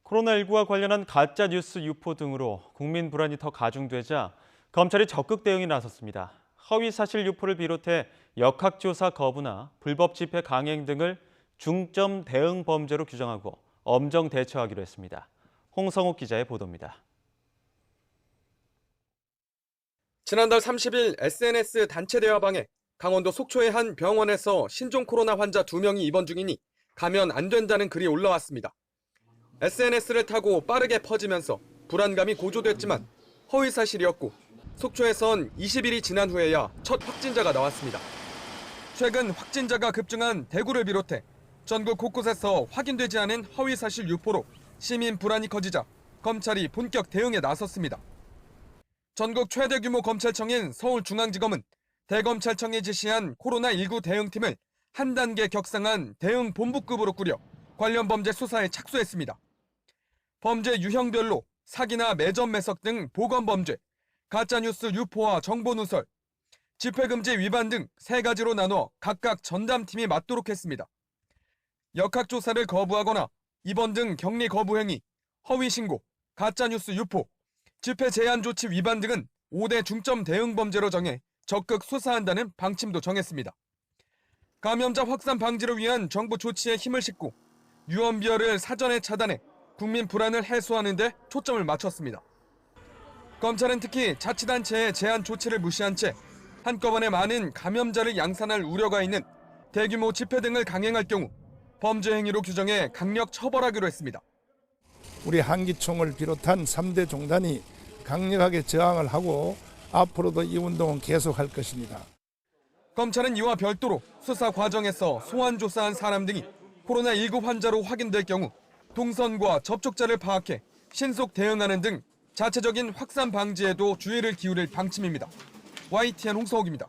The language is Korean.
코로나19와 관련한 가짜 뉴스 유포 등으로 국민 불안이 더 가중되자 검찰이 적극 대응에 나섰습니다. 허위 사실 유포를 비롯해 역학조사 거부나 불법 집회 강행 등을 중점 대응 범죄로 규정하고 엄정 대처하기로 했습니다. 홍성욱 기자의 보도입니다. 지난달 30일 SNS 단체 대화방에 강원도 속초의 한 병원에서 신종 코로나 환자 2명이 입원 중이니 가면 안 된다는 글이 올라왔습니다. SNS를 타고 빠르게 퍼지면서 불안감이 고조됐지만 허위 사실이었고 속초에선 20일이 지난 후에야 첫 확진자가 나왔습니다. 최근 확진자가 급증한 대구를 비롯해 전국 곳곳에서 확인되지 않은 허위 사실 유포로 시민 불안이 커지자 검찰이 본격 대응에 나섰습니다. 전국 최대 규모 검찰청인 서울중앙지검은 대검찰청이 지시한 코로나19 대응팀을 한 단계 격상한 대응본부급으로 꾸려 관련 범죄 수사에 착수했습니다. 범죄 유형별로 사기나 매점 매석 등 보건범죄, 가짜뉴스 유포와 정보누설, 집회금지 위반 등 3가지로 나눠 각각 전담팀이 맡도록 했습니다. 역학조사를 거부하거나 입원 등 격리 거부 행위, 허위 신고, 가짜뉴스 유포, 집회 제한 조치 위반 등은 5대 중점 대응 범죄로 정해 적극 수사한다는 방침도 정했습니다. 감염자 확산 방지를 위한 정부 조치에 힘을 싣고 유언비어를 사전에 차단해 국민 불안을 해소하는 데 초점을 맞췄습니다. 검찰은 특히 자치단체의 제한 조치를 무시한 채 한꺼번에 많은 감염자를 양산할 우려가 있는 대규모 집회 등을 강행할 경우 범죄 행위로 규정해 강력 처벌하기로 했습니다. 우리 한기총을 비롯한 3대 종단이 강력하게 저항을 하고 앞으로도 이 운동은 계속할 것입니다. 검찰은 이와 별도로 수사 과정에서 소환 조사한 사람 등이 코로나19 환자로 확인될 경우 동선과 접촉자를 파악해 신속 대응하는 등 자체적인 확산 방지에도 주의를 기울일 방침입니다. YTN 홍성욱입니다.